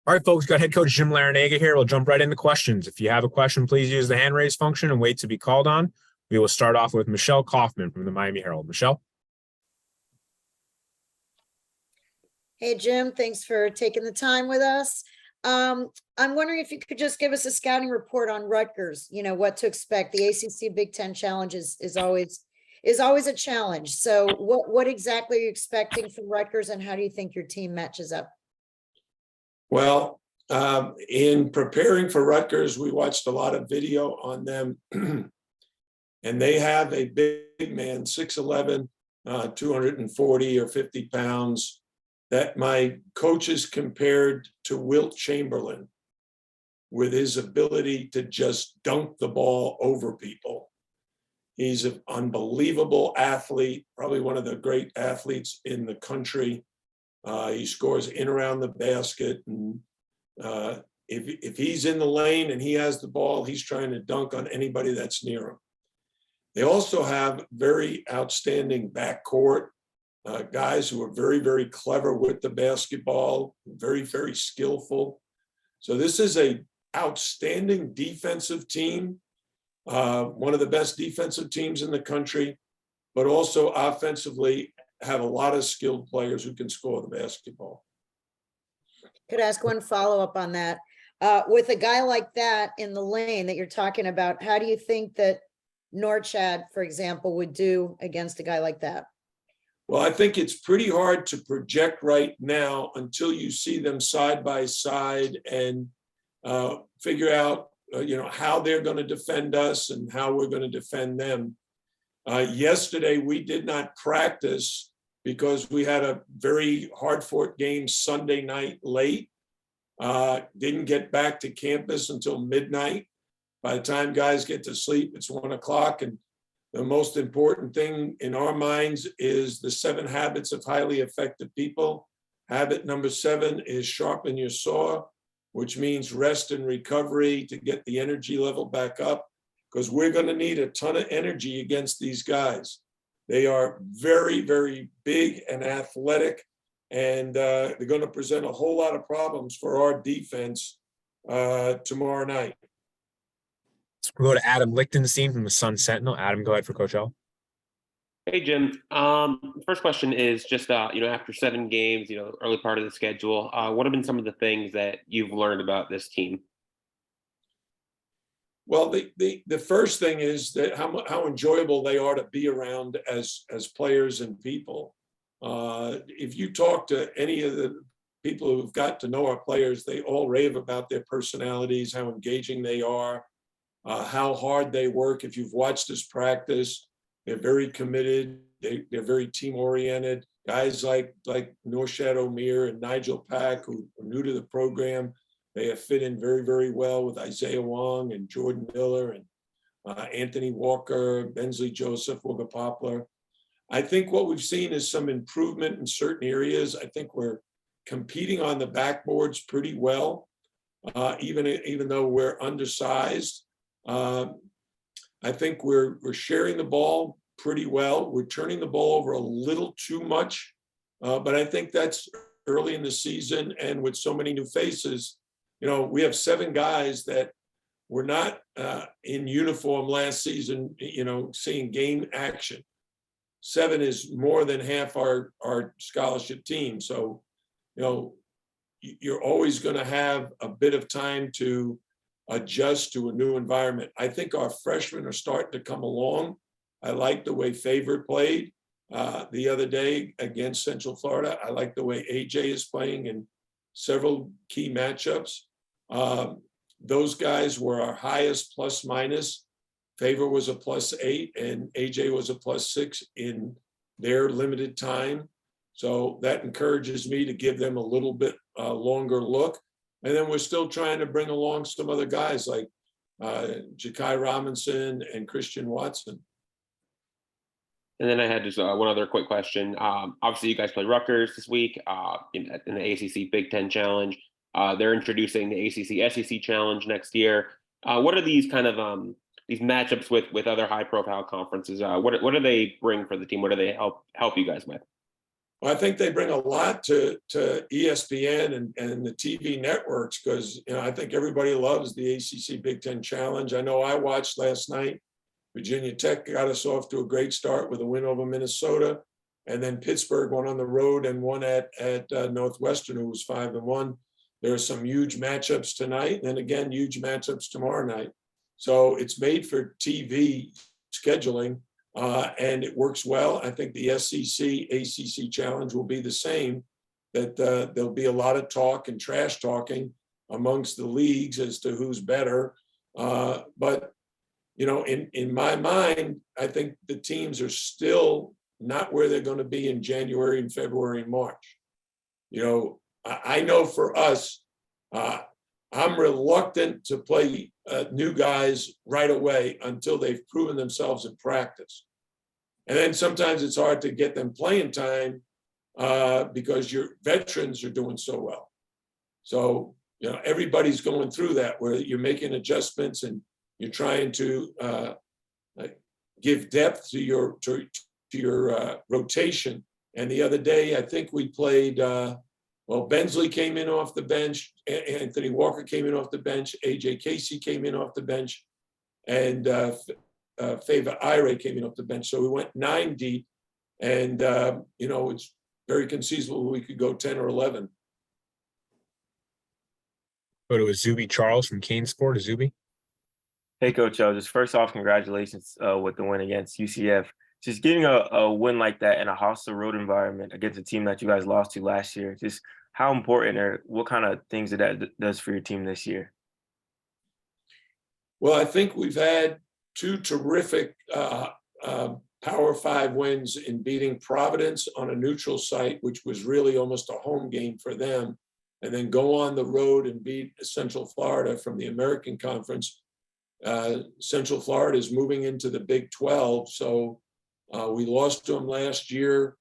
All right, folks, got head coach Jim Larrañaga here. We'll jump right into questions. If you have a question, please use the hand raise function and wait to be called on. We will start off with Michelle Kaufman from the Miami Herald. Michelle? Hey, Jim, thanks for taking the time with us. I'm wondering if you could just give us a scouting report on Rutgers, what to expect. The ACC Big Ten Challenge is always a challenge. So what exactly are you expecting from Rutgers, and how do you think your team matches up? Well, in preparing for Rutgers, we watched a lot of video on them, and they have a big man, 6'11", 240 or 50 pounds, that my coaches compared to Wilt Chamberlain with his ability to just dunk the ball over people. He's an unbelievable athlete, probably one of the great athletes in the country. He scores in around the basket, and if he's in the lane and he has the ball, he's trying to dunk on anybody that's near him. They also have very outstanding backcourt guys who are very, very clever with the basketball, very, very skillful. So this is a outstanding defensive team, one of the best defensive teams in the country, but also offensively have a lot of skilled players who can score the basketball. Could I ask one follow-up on that? With a guy like that in the lane that you're talking about, how do you think that Norchad, for example, would do against a guy like that? Well, I think it's pretty hard to project right now until you see them side by side and figure out, how they're going to defend us and how we're going to defend them. Yesterday, we did not practice because we had a very hard-fought game Sunday night late. Didn't get back to campus until midnight. By the time guys get to sleep, it's 1 o'clock. And the most important thing in our minds is the 7 habits of highly effective people. Habit number 7 is sharpen your saw, which means rest and recovery to get the energy level back up, because we're going to need a ton of energy against these guys. They are very, very big and athletic, and they're going to present a whole lot of problems for our defense tomorrow night. We'll go to Adam Lichtenstein from the Sun Sentinel. Adam, go ahead for Coach L. Hey, Jim. First question is just, after 7 games, early part of the schedule, what have been some of the things that you've learned about this team? Well, the first thing is that how enjoyable they are to be around as players and people. If you talk to any of the people who've got to know our players, they all rave about their personalities, how engaging they are, how hard they work. If you've watched us practice, they're very committed. They're very team-oriented. Guys like Norchad Omier and Nigel Pack, who are new to the program, they have fit in very, very well with Isaiah Wong and Jordan Miller and Anthony Walker, Bensley Joseph, Wooga Poplar. I think what we've seen is some improvement in certain areas. I think we're competing on the backboards pretty well, even though we're undersized. I think we're sharing the ball pretty well. We're turning the ball over a little too much, but I think that's early in the season, and with so many new faces, we have 7 guys that were not in uniform last season, seeing game action. 7 is more than half our scholarship team. So, you're always going to have a bit of time to adjust to a new environment. I think our freshmen are starting to come along. I like the way Favorite played the other day against Central Florida. I like the way AJ is playing in several key matchups. Those guys were our highest plus minus. Favor was a +8 and AJ was a +6 in their limited time. So that encourages me to give them a little bit longer look. And then we're still trying to bring along some other guys like Ja'Kai Robinson and Christian Watson. And then I had just one other quick question. Obviously, you guys play Rutgers this week in the ACC Big Ten Challenge. They're introducing the ACC SEC Challenge next year. What are these kind of these matchups with other high-profile conferences? What do they bring for the team? What do they help you guys with? Well, I think they bring a lot to ESPN and the TV networks because, I think everybody loves the ACC Big Ten Challenge. I know I watched last night. Virginia Tech got us off to a great start with a win over Minnesota. And then Pittsburgh went on the road and won at Northwestern, who was 5-1. There are some huge matchups tonight, and then again, huge matchups tomorrow night. So it's made for TV scheduling. And it works well. I think the SEC ACC challenge will be the same, that there'll be a lot of talk and trash talking amongst the leagues as to who's better. But, in my mind, I think the teams are still not where they're going to be in January and February and March. I know for us, I'm reluctant to play new guys right away until they've proven themselves in practice. And then sometimes it's hard to get them playing time because your veterans are doing so well. So, everybody's going through that where you're making adjustments and you're trying to give depth to your rotation. And the other day, I think we played, Bensley came in off the bench, Anthony Walker came in off the bench, AJ Casey came in off the bench, and Fava Ire came in off the bench. So we went 9 deep, and it's very conceivable we could go 10 or 11. Go to Azubi Charles from Kane Sport. Azubi. Hey, Coach. Just first off, congratulations with the win against UCF. Just getting a win like that in a hostile road environment against a team that you guys lost to last year, just how important or what kind of things that does for your team this year? Well, I think we've had 2 terrific Power 5 wins in beating Providence on a neutral site, which was really almost a home game for them, and then go on the road and beat Central Florida from the American Conference. Central Florida is moving into the Big 12, so we lost to them last year.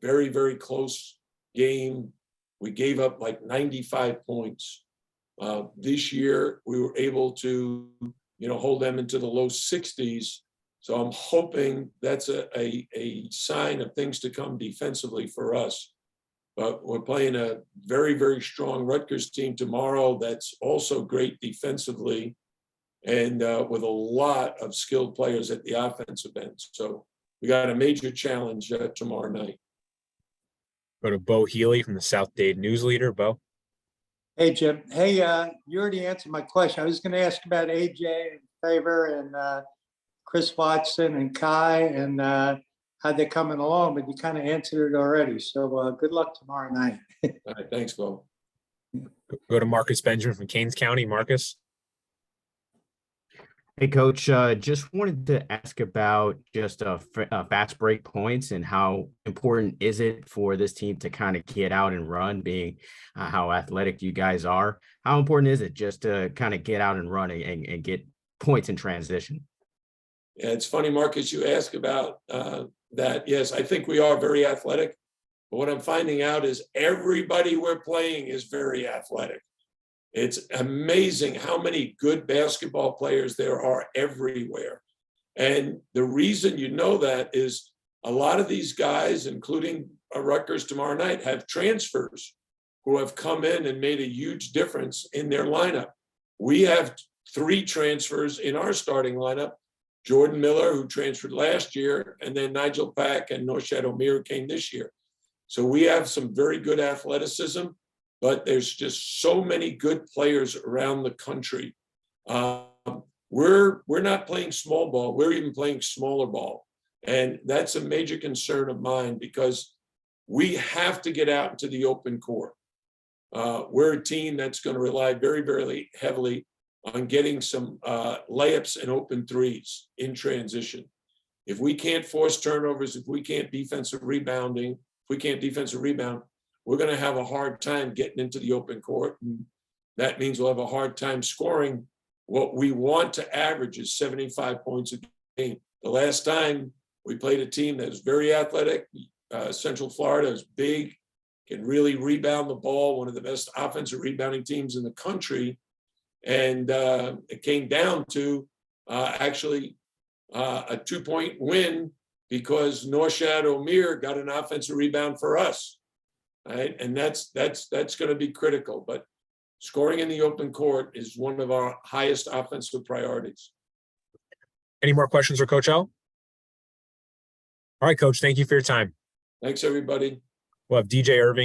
Very, very close game. We gave up like 95 points. This year, we were able to, hold them into the low 60s. So I'm hoping that's a sign of things to come defensively for us. But we're playing a very, very strong Rutgers team tomorrow that's also great defensively and with a lot of skilled players at the offensive end. So we got a major challenge tomorrow night. Go to Bo Healy from the South Dade News Leader. Bo. Hey, Jim. Hey, you already answered my question. I was going to ask about AJ and Favor and Chris Watson and Kai and how they're coming along, but you kind of answered it already. So good luck tomorrow night. All right, thanks, Bo. Go to Marcus Benjamin from Keynes County. Marcus. Hey, Coach, just wanted to ask about just fast break points and how important is it for this team to kind of get out and run, being how athletic you guys are? How important is it just to kind of get out and run and get points in transition? Yeah, it's funny, Marcus, you ask about that. Yes, I think we are very athletic. But what I'm finding out is everybody we're playing is very athletic. It's amazing how many good basketball players there are everywhere. And the reason you know that is a lot of these guys, including Rutgers tomorrow night, have transfers who have come in and made a huge difference in their lineup. We have 3 transfers in our starting lineup. Jordan Miller, who transferred last year, and then Nigel Pack and Norshad Omir came this year. So we have some very good athleticism. But there's just so many good players around the country. We're not playing small ball. We're even playing smaller ball. And that's a major concern of mine because we have to get out into the open court. We're a team that's going to rely very, very heavily on getting some layups and open threes in transition. If we can't force turnovers, if we can't defensive rebound, we're going to have a hard time getting into the open court. And that means we'll have a hard time scoring. What we want to average is 75 points a game. The last time we played a team that was very athletic, Central Florida is big, can really rebound the ball, one of the best offensive rebounding teams in the country. And it came down to actually a 2-point win because Norshad Omir got an offensive rebound for us. Right? And that's going to be critical. But scoring in the open court is one of our highest offensive priorities. Any more questions for Coach L? All right, Coach, thank you for your time. Thanks, everybody. We'll have DJ Irving